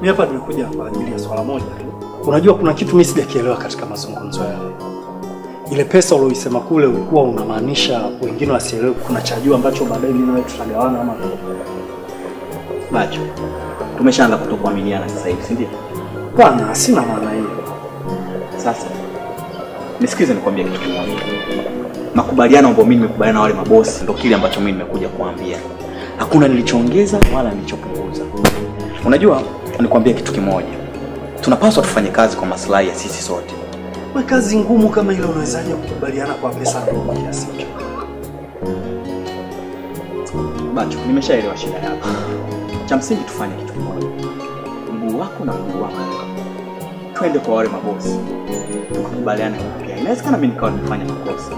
hapa nimekuja kwa ajili ya swala moja tu. Unajua kuna kitu mimi sijakielewa katika mazungumzo yale. Ile pesa uliyoisema kule ulikuwa unamaanisha wengine wasielewe kuna cha juu ambacho baadaye mimi na wewe tutagawana ama Bacho. Tumeshaanza kutokuaminiana sasa hivi, si ndio? Bwana, sina maana hiyo. Sasa nisikize nikwambie kitu kimoja. Makubaliano ambayo mimi nimekubaliana na wale mabosi ndio kile ambacho mimi nimekuja kuambia. Hakuna nilichoongeza wala nilichopunguza. Unajua, nikwambie kitu kimoja. Tunapaswa tufanye kazi kwa maslahi ya sisi sote. Kwa kazi ngumu kama ile unawezaje kukubaliana kwa pesa ndogo kiasi hicho? Bacho, nimeshaelewa shida yako. Cha msingi tufanye kitu kimoja. Mguu wako na mguu wako. Twende kwa wale mabosi. Tukubaliane upya. Inawezekana mimi nikawa nimefanya makosa.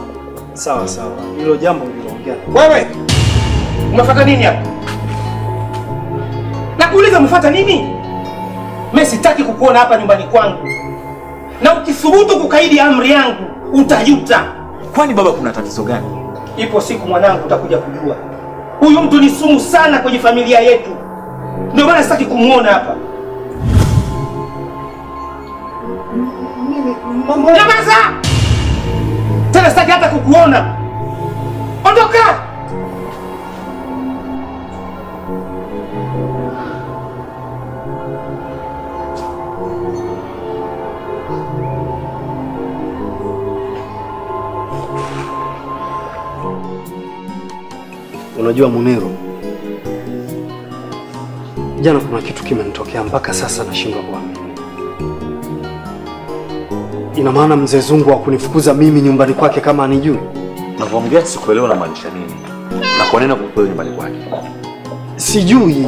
Sawa sawa. Hilo jambo uliloongea. Wewe! Umefuata nini hapa? Nakuuliza umefuata nini? Mimi sitaki kukuona hapa nyumbani kwangu. Na ukithubutu kukaidi amri yangu, utajuta. Kwani baba kuna tatizo gani? Ipo siku mwanangu utakuja kujua. Huyu mtu ni sumu sana kwenye familia yetu. Ndio maana sitaki kumuona hapa. Nyamaza! Tena sitaki hata kukuona. Ondoka! Unajua Munero, jana kuna kitu kimenitokea mpaka sasa nashindwa kuamini. Ina maana mzee Zungu hakunifukuza mimi nyumbani kwake kama anijui? Unavyoongea sikuelewa na maanisha nini. Na kwa nini kukuelewa nyumbani kwake? Sijui.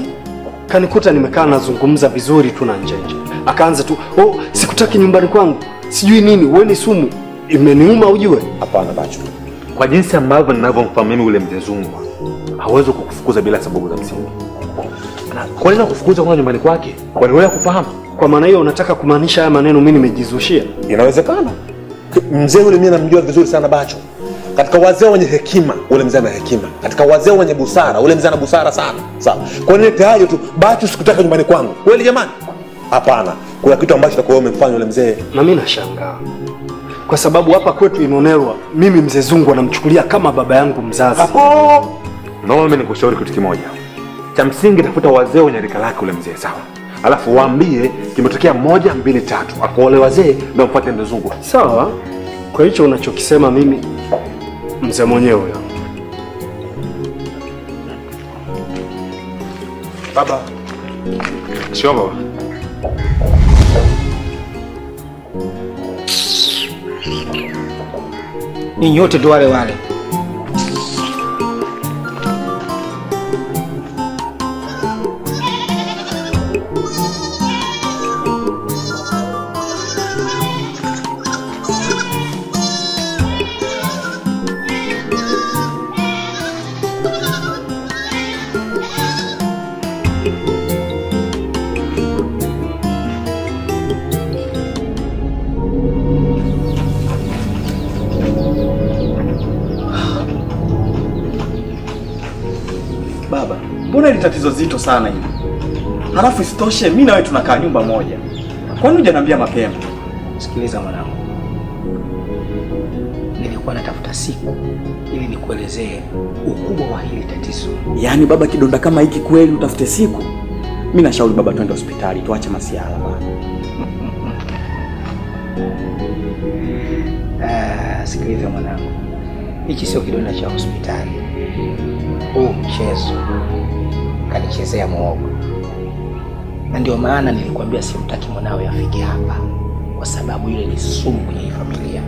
Kanikuta nimekaa nazungumza vizuri tu na Njenje. Akaanza tu, "Oh, sikutaki nyumbani kwangu." Sijui nini, wewe ni sumu. Imeniuma ujue. Hapana Bacho. Kwa jinsi ambavyo ninavyomfahamu mimi ule mzee Zungu, hawezi kukufukuza bila sababu za msingi. Kwa nini kukufukuza kwa nyumbani kwake? Kwa nini wewe kufahamu? Kwa maana hiyo unataka kumaanisha haya maneno mimi nimejizushia? Inawezekana. Mzee yule mimi namjua vizuri sana Bacho. Katika wazee wenye hekima, ule mzee ana hekima. Katika wazee wenye busara, ule mzee ana busara sana. Sawa. Kwa nini tayari tu Bacho sikutaka nyumbani kwangu? Kweli jamani? Hapana. Kuna kitu ambacho takuwa umemfanya ule mzee. Na mimi nashangaa. Kwa sababu hapa kwetu Inonerwa, mimi mzee Zungu anamchukulia kama baba yangu mzazi. Hapo. Naomba mimi nikushauri kitu kimoja. Cha msingi tafuta wazee wenye rika lake ule mzee, sawa? Alafu waambie kimetokea 1, 2, 3. Akaole wazee ndio mpate mzee Zungu. Sawa? Kwa hicho unachokisema mimi mzee mwenyewe huyo. Baba. Sio baba. Ninyi wote ndio wale wale. Baba, mbona hili tatizo zito sana hili? Halafu isitoshe mimi na wewe tunakaa nyumba moja. Kwa nini hujaniambia mapema? Sikiliza mwanangu. Nilikuwa natafuta siku ili nikuelezee ukubwa wa hili tatizo. Yaani baba, kidonda kama hiki kweli utafute siku? Mimi nashauri baba twende hospitali tuache masiala baba. Sikiliza mwanangu. Hichi sio kidonda cha hospitali. Huu mchezo kanichezea muogo. Na ndio maana nilikwambia simtaki mwanawe afike hapa, kwa sababu yule ni sumu kwenye familia.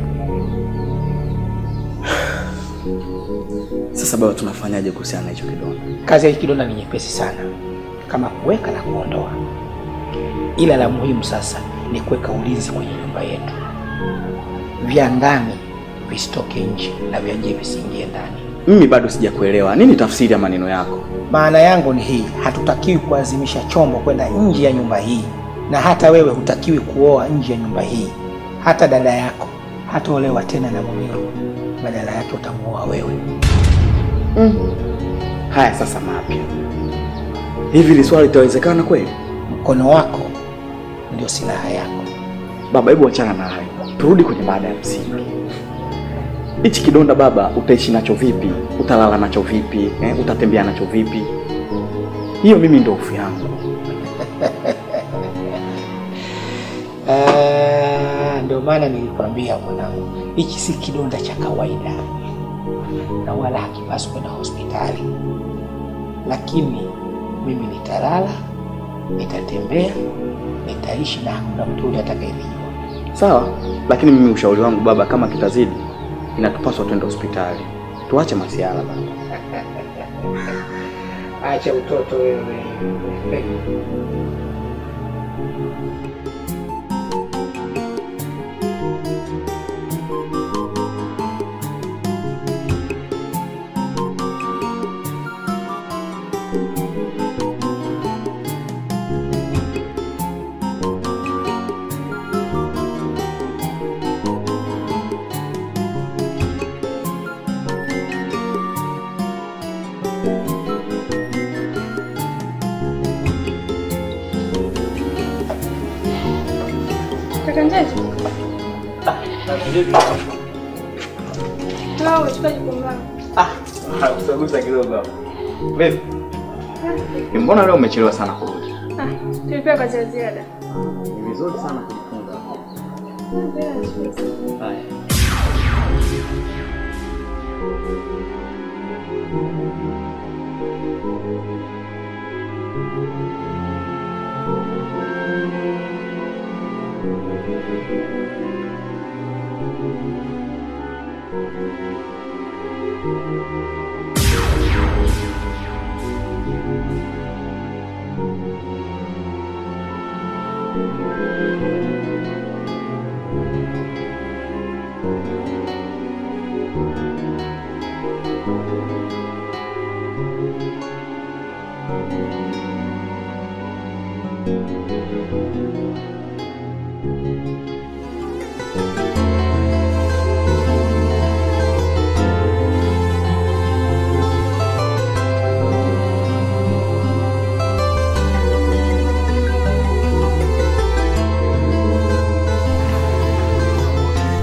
Sasa baba, tunafanyaje kuhusiana na hicho kidonda? Kazi ya hiki kidonda ni nyepesi sana, kama kuweka na kuondoa. Ila la muhimu sasa ni kuweka ulinzi kwenye nyumba yetu. Vya ndani visitoke nje na vya nje visiingie ndani. Mimi bado sijakuelewa. Nini tafsiri ya maneno yako? Maana yangu ni hii, hatutakiwi kuazimisha chombo kwenda nje ya nyumba hii. Na hata wewe hutakiwi kuoa nje ya nyumba hii. Hata dada yako hataolewa tena na Muniro. Badala yake utamuoa wewe. Haya sasa mapya. Hivi li swali litawezekana kweli? Mkono wako ndio silaha yako. Baba, hebu achana na hayo. Turudi kwenye baada ya msingi. Hichi kidonda baba, utaishi nacho vipi? Utalala nacho vipi? Utatembea nacho vipi? Hiyo mimi ndio hofu yangu. Ndio maana nilikwambia mwanangu, hichi si kidonda cha kawaida na wala hakipaswi kwenda hospitali. Lakini mimi nitalala, nitatembea, nitaishi na hakuna mtu yule atakayejua. Sawa, lakini mimi ushauri wangu baba, kama kitazidi inatupaswa twende hospitali. Tuache masiala baba. Acha utoto wewe. Usagusa kidogo. Vipi? Mbona leo umechelewa sana kurudi? Tulipewa kazi ya ziada. Ni vizuri sana kujifunza. Haya.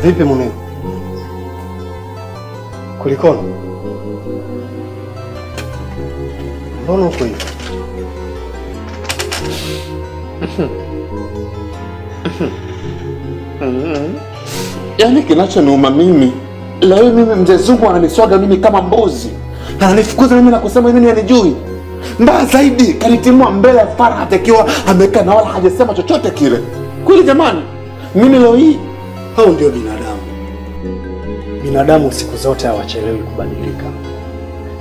Vipi Munene? Kulikoni? Mbona uko hivi? Yaani kinachoniuma mimi, leo mimi mzee Zungu ananiswaga mimi kama mbuzi. Ananifukuza mimi na kusema mimi hanijui. Mbaya zaidi, kanitimua mbele ya Farhat akiwa amekaa na wala hajasema chochote kile. Kweli jamani, mimi leo hii hao ndio binadamu. Binadamu siku zote hawachelewi kubadilika.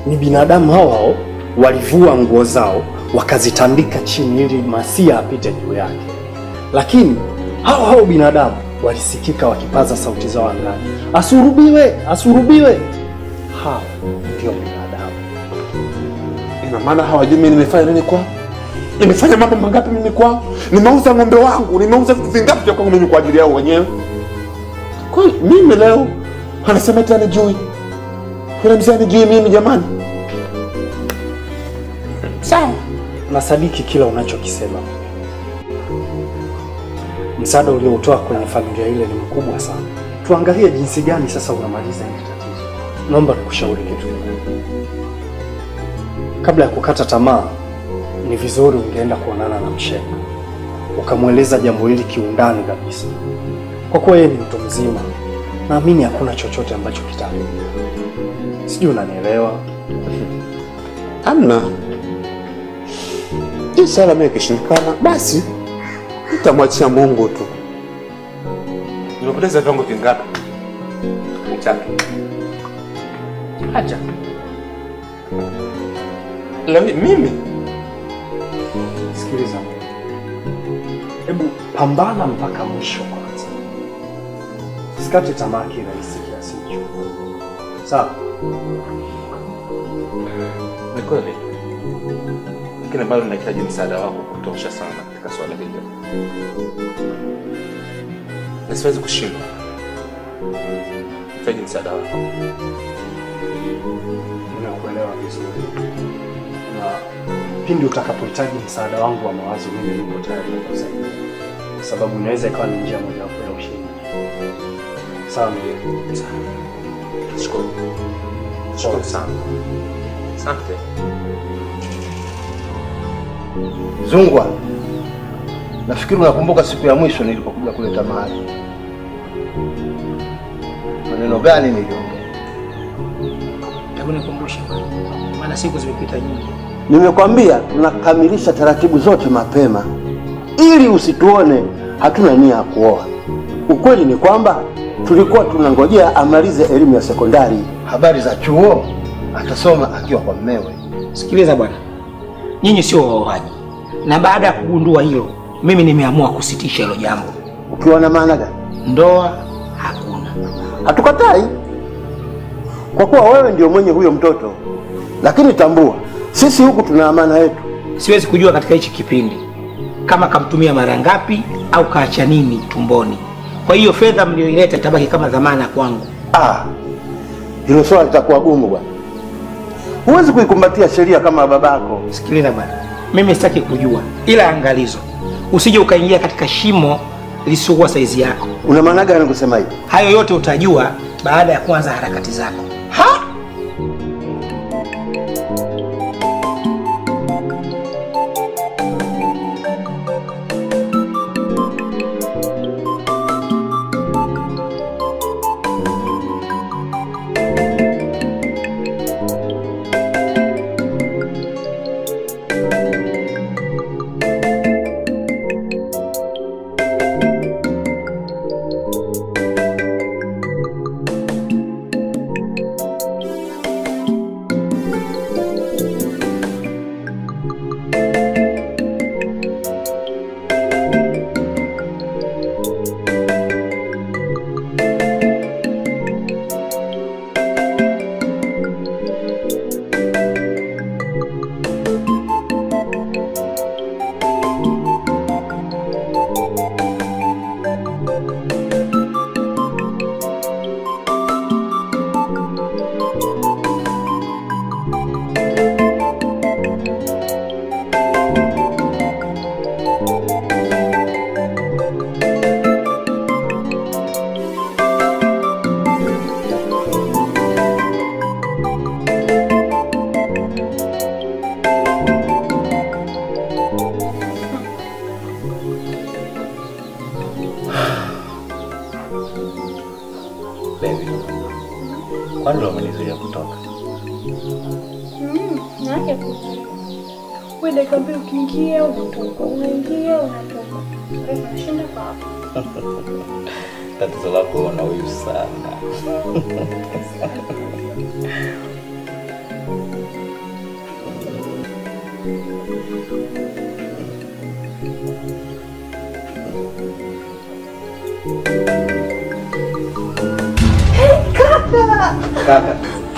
Ni binadamu hao walivua nguo zao wakazitandika chini ili masia apite juu yake. Lakini hao binadamu walisikika wakipaza sauti zao angani. Asurubiwe, asurubiwe. Hao ndio binadamu. ina maana hawajui mimi nimefanya nini kwao? Nimefanya mambo mangapi mimi kwao? Nimeuza ng'ombe wangu, nimeuza vitu vingapi vya kwangu mimi kwa ajili yao wenyewe? Kwa mimi leo anasema tena nijui. Kuna mzee anijui mimi jamani. Sawa. Nasadiki kila unachokisema. Msaada uliotoa kwenye familia ile ni mkubwa sana. Tuangalie jinsi gani sasa unamaliza hili tatizo. Naomba nikushauri kitu kimoja. Kabla ya kukata tamaa, ni vizuri ungeenda kuonana na Mshenga. Ukamweleza jambo hili kiundani kabisa. Kwa kuwa yeye ni mtu mzima, naamini hakuna chochote ambacho kitaharibika. Sijui unanielewa? Hamna. Inshallah mimi kishindikana basi nitamwachia Mungu tu. Nimepoteza viwango vingapi? Chake. Acha. Leo mimi Sikiliza. Hebu pambana mpaka mwisho kwanza. Usikate tamaa kirahisi kiasi hicho. Sawa? ni kweli. Lakini bado ninahitaji msaada wako kutosha sana katika swala hili. Na siwezi kushindwa. Nahitaji msaada wako. Ninakuelewa vizuri. Na pindi utakapohitaji msaada wangu wa mawazo, mimi niko tayari kukusaidia. kwa sababu inaweza ikawa ni njia moja wapo ya ushindi. Sawa. Shukuru. Shukuru sana. Asante. Zungwa, nafikiri unakumbuka siku ya mwisho nilipokuja kuleta mahali. Maneno gani niliongea? Hebu nikumbushe bwana. Maana siku zimepita nyingi. Nimekwambia tunakamilisha taratibu zote mapema ili usituone hatuna nia ya kuoa. Ukweli ni kwamba tulikuwa tunangojea amalize elimu ya sekondari. Habari za chuo atasoma akiwa kwa mmewe. Sikiliza bwana. Nyinyi sio waoaji. Na baada ya kugundua hilo, mimi nimeamua kusitisha hilo jambo. Ukiwa na maana gani? Ndoa hakuna. Hatukatai. Kwa kuwa wewe ndio mwenye huyo mtoto. Lakini tambua, sisi huku tuna amana yetu. Siwezi kujua katika hichi kipindi kama kamtumia mara ngapi au kaacha nini tumboni. Kwa hiyo fedha mlioileta itabaki kama dhamana kwangu. Hilo swala litakuwa gumu bwana. Huwezi kuikumbatia sheria kama babako. Sikiliza bwana. Mimi sitaki kujua. Ila angalizo. Usije ukaingia katika shimo lisiokuwa saizi yako. Una maana gani kusema hivi? Hayo yote utajua baada ya kuanza harakati zako. Kwani umenizuia kutoka? Nake kuzuia. Wewe dakika mbili ukiingia unatoka, unaingia unatoka. Kwa hiyo unashinda kwa hapo. Tatizo lako una wivu sana. Hey, kaka! Kaka.